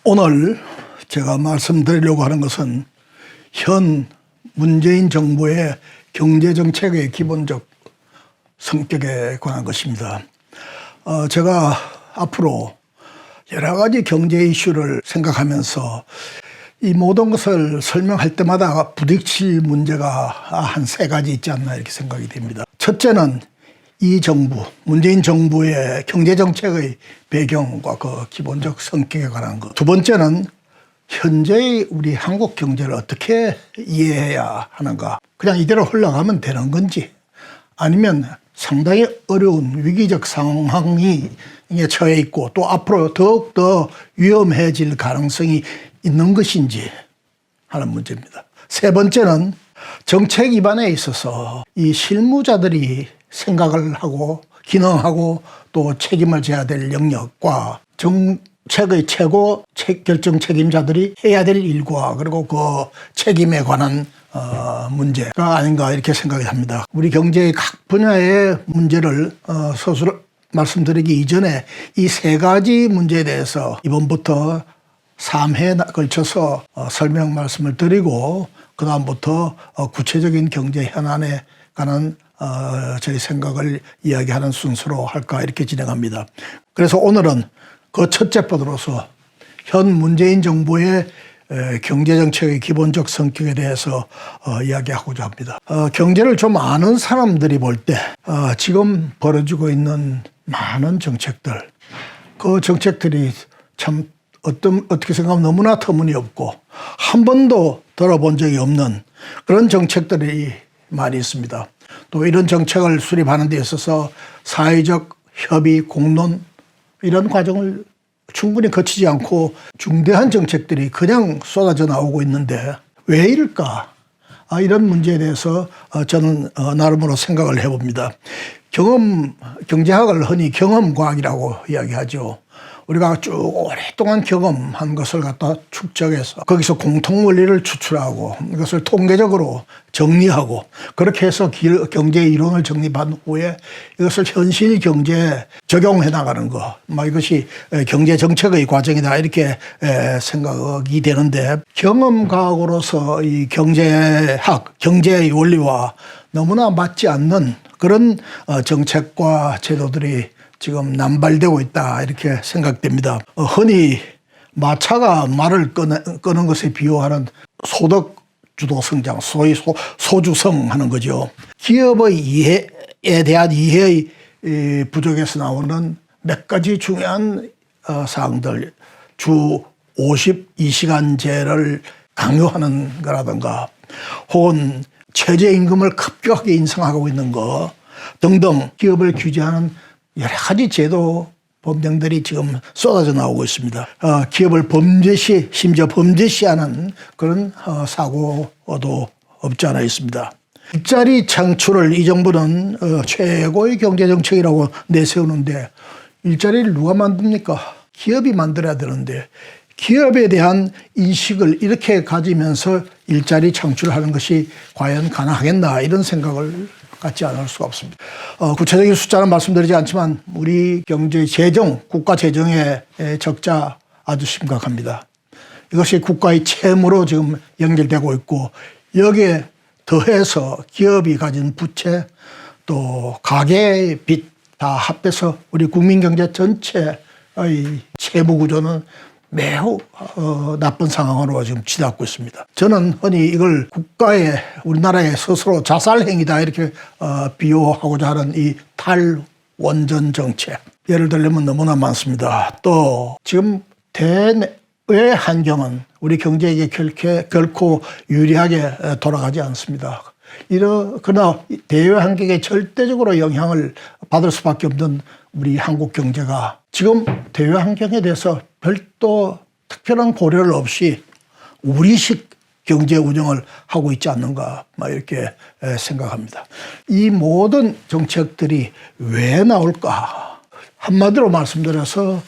오늘 제가 말씀드리려고 하는 것은 현 문재인 정부의 경제정책의 기본적 성격에 관한 것입니다. 제가 앞으로 여러 가지 경제 이슈를 생각하면서 이 모든 것을 설명할 때마다 부딪힐 문제가 한 3가지 있지 않나 이렇게 생각이 됩니다. 첫째는 이 정부, 문재인 정부의 경제정책의 배경과 그 기본적 성격에 관한 것. 두 번째는 현재의 우리 한국 경제를 어떻게 이해해야 하는가. 그냥 이대로 흘러가면 되는 건지 아니면 상당히 어려운 위기적 상황에 처해 있고 또 앞으로 더욱더 위험해질 가능성이 있는 것인지 하는 문제입니다. 세 번째는 정책 위반에 있어서 이 실무자들이 생각을 하고 기능하고 또 책임을 져야 될 영역과 정책의 최고 결정 책임자들이 해야 될 일과 그리고 그 책임에 관한 문제가 아닌가 이렇게 생각이 합니다. 우리 경제의 각 분야의 문제를 서술 말씀드리기 이전에 이 3가지 문제에 대해서 이번부터 3회에 걸쳐서 설명 말씀을 드리고 그 다음부터 구체적인 경제 현안에 관한 저희 생각을 이야기하는 순서로 할까 이렇게 진행합니다. 그래서 오늘은 그 첫째 번으로서 현 문재인 정부의 경제정책의 기본적 성격에 대해서 이야기하고자 합니다. 경제를 좀 아는 사람들이 볼 때 지금 벌어지고 있는 많은 정책들, 그 정책들이 참 어떻게 생각하면 너무나 터무니없고 한 번도 들어본 적이 없는 그런 정책들이 많이 있습니다. 또 이런 정책을 수립하는 데 있어서 사회적 협의, 공론 이런 과정을 충분히 거치지 않고 중대한 정책들이 그냥 쏟아져 나오고 있는데 왜 이럴까? 이런 문제에 대해서 저는 나름으로 생각을 해봅니다. 경제학을 흔히 경험과학이라고 이야기하죠. 우리가 쭉 오랫동안 경험한 것을 갖다 축적해서 거기서 공통원리를 추출하고 이것을 통계적으로 정리하고 그렇게 해서 경제 이론을 정립한 후에 이것을 현실 경제에 적용해 나가는 것, 이것이 경제 정책의 과정이다 이렇게 생각이 되는데 경험과학으로서 이 경제학, 경제의 원리와 너무나 맞지 않는 그런 정책과 제도들이 지금 남발되고 있다 이렇게 생각됩니다. 흔히 마차가 말을 끄는 것에 비유하는 소득 주도 성장, 소위 소주성 하는 거죠. 기업의 이해에 대한 이해의 부족에서 나오는 몇 가지 중요한 사항들, 주 52시간제를 강요하는 거라든가 혹은 최저임금을 급격하게 인상하고 있는 거 등등 기업을 규제하는 여러 가지 제도 법령들이 지금 쏟아져 나오고 있습니다. 기업을 범죄시, 심지어 범죄시하는 그런 사고도 없지 않아 있습니다. 일자리 창출을 이 정부는 최고의 경제정책이라고 내세우는데 일자리를 누가 만듭니까? 기업이 만들어야 되는데 기업에 대한 인식을 이렇게 가지면서 일자리 창출하는 것이 과연 가능하겠나 이런 생각을 갖지 않을 수가 없습니다. 구체적인 숫자는 말씀드리지 않지만 우리 경제 재정, 국가 재정의 적자 아주 심각합니다. 이것이 국가의 채무로 지금 연결되고 있고 여기에 더해서 기업이 가진 부채 또 가계의 빚 다 합해서 우리 국민 경제 전체의 채무 구조는 매우 나쁜 상황으로 지금 치닫고 있습니다. 저는 흔히 이걸 우리나라의 스스로 자살행위다 이렇게 비유하고자 하는 이 탈원전 정책. 예를 들면 너무나 많습니다. 또 지금 대외 환경은 우리 경제에게 결코 유리하게 돌아가지 않습니다. 그러나 대외 환경에 절대적으로 영향을 받을 수밖에 없는 우리 한국 경제가 지금 대외 환경에 대해서 별도 특별한 고려를 없이 우리식 경제 운영을 하고 있지 않는가 이렇게 생각합니다. 이 모든 정책들이 왜 나올까? 한마디로 말씀드려서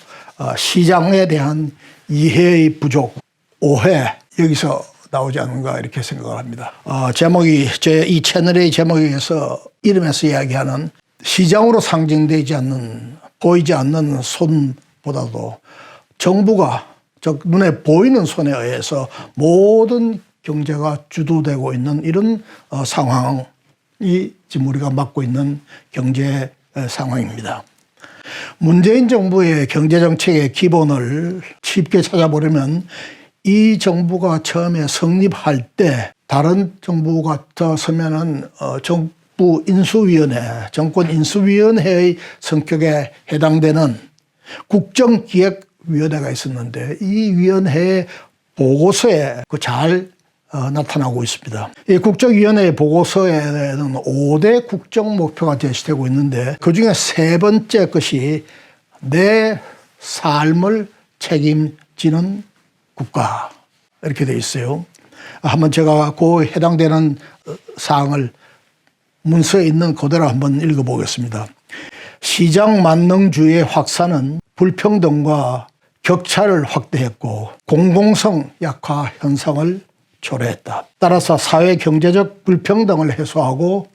시장에 대한 이해의 부족, 오해 여기서 나오지 않는가 이렇게 생각을 합니다. 제목이 이 채널의 제목에서 이름에서 이야기하는 시장으로 상징되지 않는 보이지 않는 손보다도 정부가 즉 눈에 보이는 손에 의해서 모든 경제가 주도되고 있는 이런 상황이 지금 우리가 맡고 있는 경제 상황입니다. 문재인 정부의 경제정책의 기본을 쉽게 찾아보려면 이 정부가 처음에 성립할 때 다른 정부 같았으면은 정부 인수위원회, 정권 인수위원회의 성격에 해당되는 국정기획위원회가 있었는데 이 위원회의 보고서에 잘 나타나고 있습니다. 이 국정위원회의 보고서에는 5대 국정 목표가 제시되고 있는데 그중에 세 번째 것이 내 삶을 책임지는 국가 이렇게 돼 있어요. 한번 제가 그 해당되는 사항을 문서에 있는 그대로 한번 읽어보겠습니다. 시장 만능주의의 확산은 불평등과 격차를 확대했고 공공성 약화 현상을 초래했다. 따라서 사회 경제적 불평등을 해소하고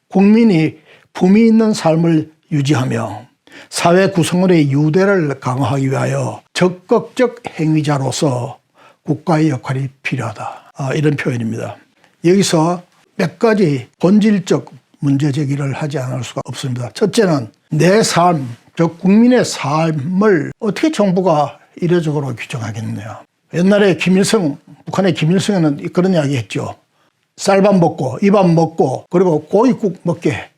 국민이 품위 있는 삶을 유지하며 사회 구성원의 유대를 강화하기 위하여 적극적 행위자로서 국가의 역할이 필요하다. 이런 표현입니다. 여기서 몇 가지 본질적 문제 제기를 하지 않을 수가 없습니다. 첫째는 내 삶, 즉 국민의 삶을 어떻게 정부가 이례적으로 규정하겠느냐. 옛날에 북한의 김일성에는 그런 이야기 했죠. 쌀밥 먹고 이 밥 먹고 그리고 고깃국 먹게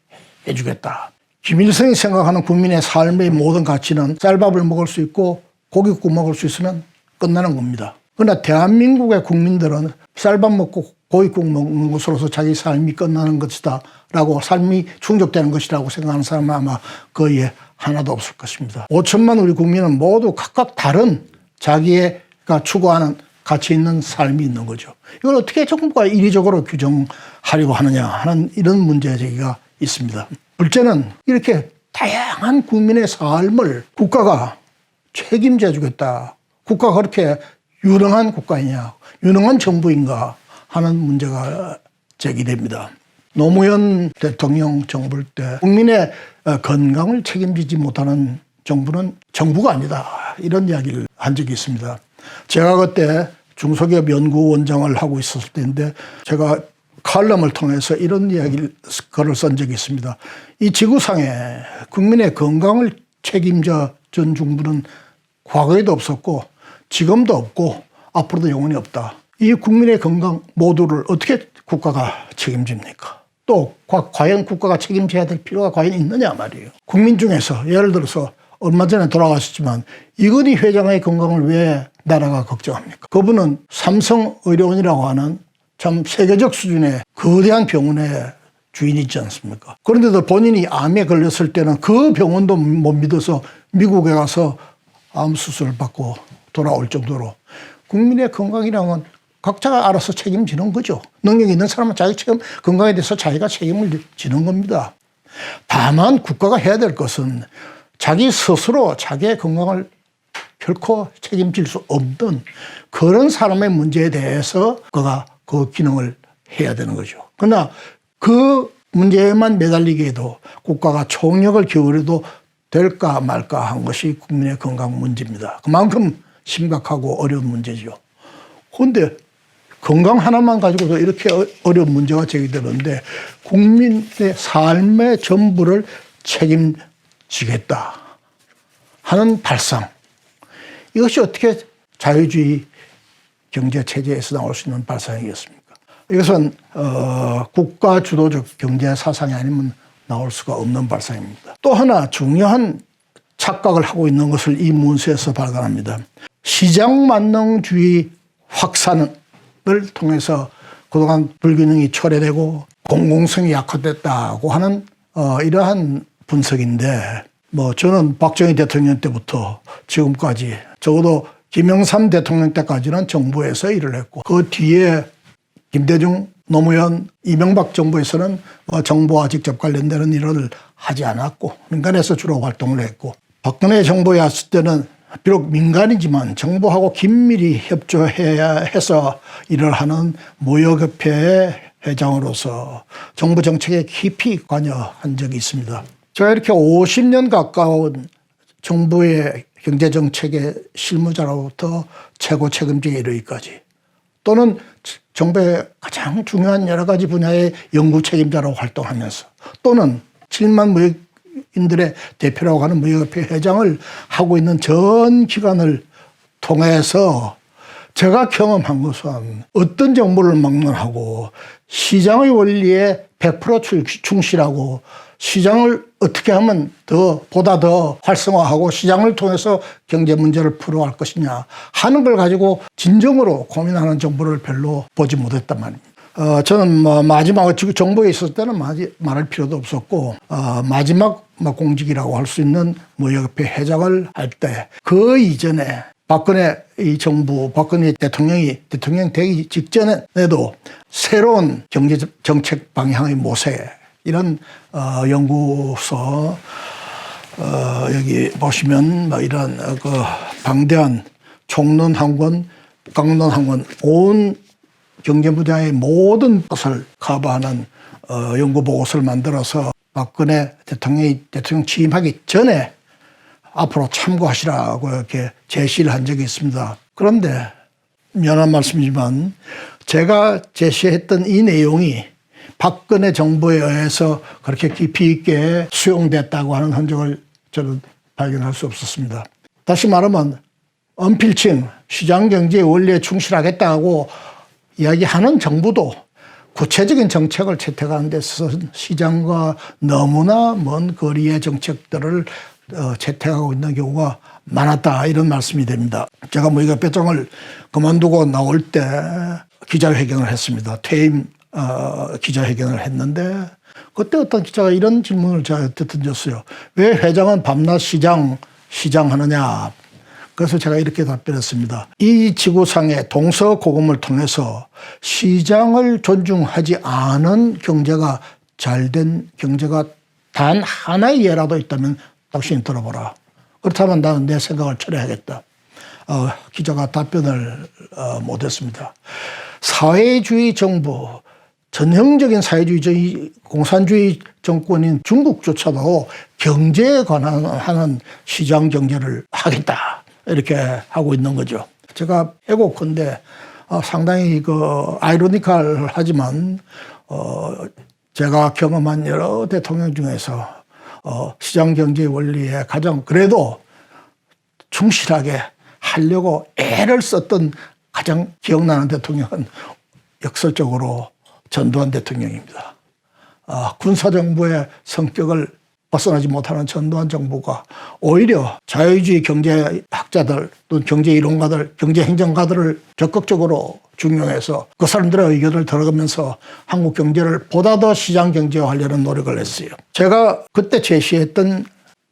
해주겠다. 김일성이 생각하는 국민의 삶의 모든 가치는 쌀밥을 먹을 수 있고 고깃국 먹을 수 있으면 끝나는 겁니다. 그러나 대한민국의 국민들은 쌀밥 먹고 고깃국 먹는 것으로서 자기 삶이 끝나는 것이다 라고 삶이 충족되는 것이라고 생각하는 사람은 아마 거의 하나도 없을 것입니다. 5천만 우리 국민은 모두 각각 다른 자기가 추구하는 가치 있는 삶이 있는 거죠. 이걸 어떻게 정부가 인위적으로 규정하려고 하느냐 하는 이런 문제 제기가 있습니다. 둘째는 이렇게 다양한 국민의 삶을 국가가 책임져 주겠다. 국가가 그렇게 유능한 국가이냐, 유능한 정부인가 하는 문제가 제기됩니다. 노무현 대통령 정부 때 국민의 건강을 책임지지 못하는 정부는 정부가 아니다. 이런 이야기를 한 적이 있습니다. 제가 그때 중소기업 연구원장을 하고 있었을 때인데 제가 칼럼을 통해서 이런 이야기를 글을 쓴 적이 있습니다. 이 지구상에 국민의 건강을 책임져 준 정부는 과거에도 없었고 지금도 없고 앞으로도 영원히 없다. 이 국민의 건강 모두를 어떻게 국가가 책임집니까? 또 과연 국가가 책임져야 될 필요가 과연 있느냐 말이에요. 국민 중에서 예를 들어서 얼마 전에 돌아가셨지만 이건희 회장의 건강을 왜 나라가 걱정합니까? 그분은 삼성의료원이라고 하는 참 세계적 수준의 거대한 병원의 주인이 있지 않습니까? 그런데도 본인이 암에 걸렸을 때는 그 병원도 못 믿어서 미국에 가서 암 수술을 받고 돌아올 정도로 국민의 건강이라는 건 각자가 알아서 책임지는 거죠. 능력이 있는 사람은 자기 건강에 대해서 자기가 책임을 지는 겁니다. 다만 국가가 해야 될 것은 자기 스스로 자기의 건강을 결코 책임질 수 없는 그런 사람의 문제에 대해서 그가 그 기능을 해야 되는 거죠. 그러나 그 문제에만 매달리기에도 국가가 총력을 기울여도 될까 말까 한 것이 국민의 건강 문제입니다. 그만큼 심각하고 어려운 문제죠. 그런데 건강 하나만 가지고도 이렇게 어려운 문제가 제기되는데 국민의 삶의 전부를 책임지겠다 하는 발상. 이것이 어떻게 자유주의 경제체제에서 나올 수 있는 발상이겠습니까? 이것은 국가 주도적 경제 사상이 아니면 나올 수가 없는 발상입니다. 또 하나 중요한 착각을 하고 있는 것을 이 문서에서 발견합니다. 시장 만능주의 확산을 통해서 그동안 불균형이 초래되고 공공성이 약화됐다고 하는 이러한 분석인데 저는 박정희 대통령 때부터 지금까지 적어도 김영삼 대통령 때까지는 정부에서 일을 했고 그 뒤에 김대중, 노무현, 이명박 정부에서는 정부와 직접 관련되는 일을 하지 않았고 민간에서 주로 활동을 했고 박근혜 정부에 왔을 때는 비록 민간이지만 정부하고 긴밀히 협조해야 해서 일을 하는 무역협회의 회장으로서 정부 정책에 깊이 관여한 적이 있습니다. 제가 이렇게 50년 가까운 정부의 경제정책의 실무자로부터 최고 책임자에 이르기까지, 또는 정부의 가장 중요한 여러 가지 분야의 연구 책임자로 활동하면서, 또는 7만 무역인들의 대표라고 하는 무역협회 회장을 하고 있는 전 기간을 통해서 제가 경험한 것은 어떤 정보를 막론하고 시장의 원리에 100% 충실하고 시장을 어떻게 하면 보다 더 활성화하고 시장을 통해서 경제 문제를 풀어갈 것이냐 하는 걸 가지고 진정으로 고민하는 정부를 별로 보지 못했단 말입니다. 저는 마지막 정부에 있을 때는 말할 필요도 없었고, 마지막 공직이라고 할 수 있는 무역협회 회장을 할 때 그 이전에 박근혜 이 정부, 박근혜 대통령이 대통령 되기 직전에도 새로운 경제 정책 방향의 모색, 이런 연구소, 여기 보시면 이런 방대한 총론 한 권, 강론 한 권, 온 경제 분야의 모든 것을 커버하는 연구 보고서를 만들어서 박근혜 대통령 취임하기 전에 앞으로 참고하시라고 이렇게 제시를 한 적이 있습니다. 그런데 미안한 말씀이지만 제가 제시했던 이 내용이 박근혜 정부에 의해서 그렇게 깊이 있게 수용됐다고 하는 흔적을 저는 발견할 수 없었습니다. 다시 말하면 언필칭 시장경제의 원리에 충실하겠다고 이야기하는 정부도 구체적인 정책을 채택하는 데 있어서 시장과 너무나 먼 거리의 정책들을 채택하고 있는 경우가 많았다, 이런 말씀이 됩니다. 제가 무역협회장을 그만두고 나올 때 기자회견을 했습니다. 퇴임 기자회견을 했는데 그때 어떤 기자가 이런 질문을 저한테 던졌어요. 왜 회장은 밤낮 시장하느냐. 그래서 제가 이렇게 답변했습니다. 이 지구상의 동서고금을 통해서 시장을 존중하지 않은 경제가, 잘된 경제가 단 하나의 예라도 있다면 당신이 들어보라. 그렇다면 나는 내 생각을 철회하겠다. 기자가 답변을 못했습니다. 사회주의 정부, 전형적인 사회주의 공산주의 정권인 중국조차도 경제에 관한 하는 시장 경제를 하겠다, 이렇게 하고 있는 거죠. 제가 애곡컨대 상당히 아이러니컬하지만 제가 경험한 여러 대통령 중에서 시장 경제의 원리에 가장 그래도 충실하게 하려고 애를 썼던 가장 기억나는 대통령은 역설적으로 전두환 대통령입니다. 군사정부의 성격을 벗어나지 못하는 전두환 정부가 오히려 자유주의 경제학자들 또는 경제이론가들, 경제행정가들을 적극적으로 중용해서 그 사람들의 의견을 들어가면서 한국 경제를 보다 더 시장 경제화하려는 노력을 했어요. 제가 그때 제시했던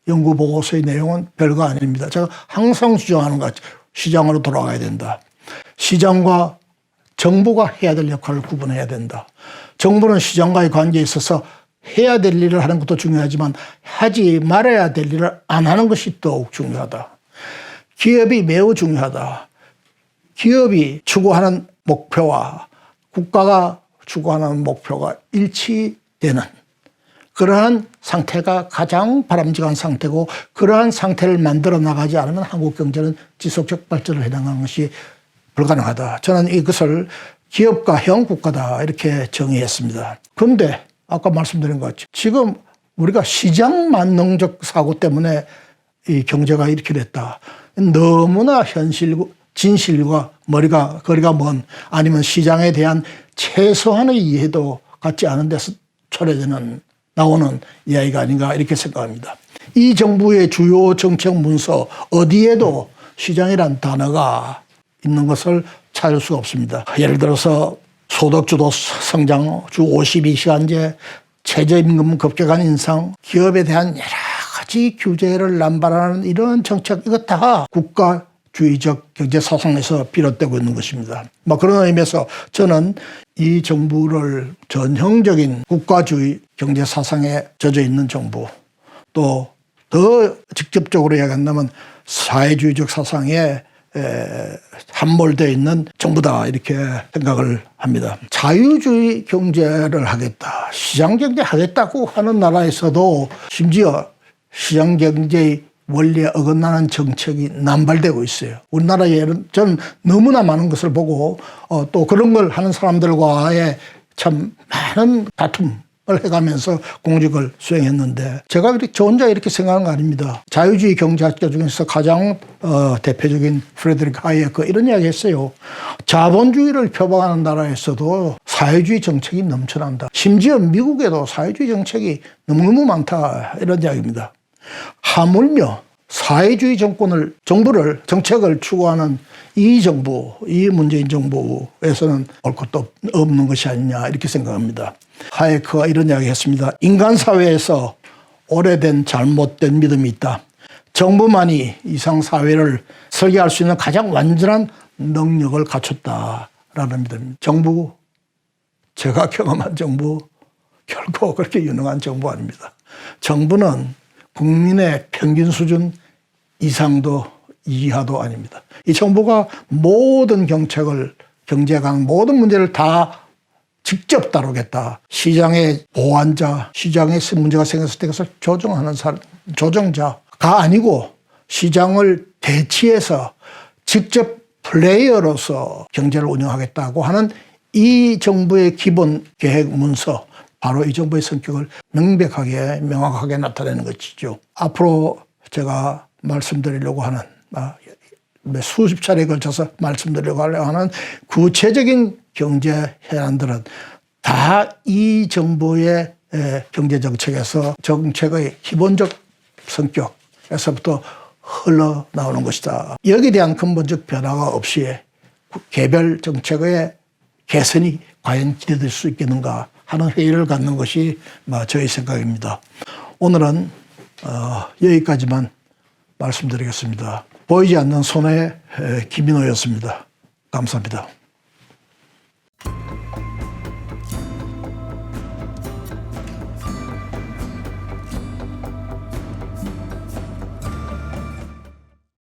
연구 보고서의 내용은 별거 아닙니다. 제가 항상 주장하는 것 같아요. 시장으로 돌아가야 된다. 시장과 정부가 해야 될 역할을 구분해야 된다. 정부는 시장과의 관계에 있어서 해야 될 일을 하는 것도 중요하지만 하지 말아야 될 일을 안 하는 것이 더욱 중요하다. 기업이 매우 중요하다. 기업이 추구하는 목표와 국가가 추구하는 목표가 일치되는 그러한 상태가 가장 바람직한 상태고, 그러한 상태를 만들어 나가지 않으면 한국 경제는 지속적 발전을 해나가는 것이 불가능하다. 저는 이것을 기업가형 국가다, 이렇게 정의했습니다. 그런데 아까 말씀드린 것 같이 지금 우리가 시장 만능적 사고 때문에 이 경제가 이렇게 됐다. 너무나 진실과 거리가 먼, 아니면 시장에 대한 최소한의 이해도 갖지 않은 데서 나오는 이야기가 아닌가, 이렇게 생각합니다. 이 정부의 주요 정책 문서 어디에도 시장이란 단어가 있는 것을 찾을 수가 없습니다. 예를 들어서 소득주도 성장, 주 52시간제, 최저임금 급격한 인상, 기업에 대한 여러 가지 규제를 남발하는 이런 정책, 이것 다 국가주의적 경제 사상에서 비롯되고 있는 것입니다. 그런 의미에서 저는 이 정부를 전형적인 국가주의 경제 사상에 젖어 있는 정부, 또 더 직접적으로 이야기한다면 사회주의적 사상에 함몰되어 있는 정부다, 이렇게 생각을 합니다. 자유주의 경제를 하겠다, 시장경제 하겠다고 하는 나라에서도 심지어 시장경제의 원리에 어긋나는 정책이 남발되고 있어요. 우리나라에 저는 너무나 많은 것을 보고 또 그런 걸 하는 사람들과의 참 많은 다툼을 해가면서 공직을 수행했는데 제가 저 혼자 이렇게 생각하는 거 아닙니다. 자유주의 경제학자 중에서 가장 대표적인 프레드리크 하이에크 이런 이야기 했어요. 자본주의를 표방하는 나라에서도 사회주의 정책이 넘쳐난다. 심지어 미국에도 사회주의 정책이 너무너무 많다. 이런 이야기입니다. 하물며 사회주의 정부를 정책을 추구하는 이 정부, 이 문재인 정부에서는 올 것도 없는 것이 아니냐 이렇게 생각합니다. 하이에크가 이런 이야기 했습니다. 인간 사회에서 오래된 잘못된 믿음이 있다. 정부만이 이상 사회를 설계할 수 있는 가장 완전한 능력을 갖췄다라는 믿음입니다. 정부, 제가 경험한 정부 결코 그렇게 유능한 정부 아닙니다. 정부는 국민의 평균 수준 이상도 이하도 아닙니다. 이 정부가 모든 경제에 관한 모든 문제를 다 직접 다루겠다. 시장의 보완자, 시장에 문제가 생겼을 때 그것을 조정하는 조정자가 아니고 시장을 대치해서 직접 플레이어로서 경제를 운영하겠다고 하는 이 정부의 기본 계획 문서, 바로 이 정부의 성격을 명백하게 명확하게 나타내는 것이죠. 앞으로 제가 말씀드리려고 하는 수십 차례에 걸쳐서 말씀드리려고 하는 구체적인 경제 현안들은 다 이 정부의 경제정책에서 정책의 기본적 성격에서부터 흘러나오는 것이다. 여기에 대한 근본적 변화가 없이 개별 정책의 개선이 과연 기대될 수 있겠는가 하는 회의를 갖는 것이 저의 생각입니다. 오늘은 여기까지만 말씀드리겠습니다. 보이지 않는 손의 김인호였습니다. 감사합니다.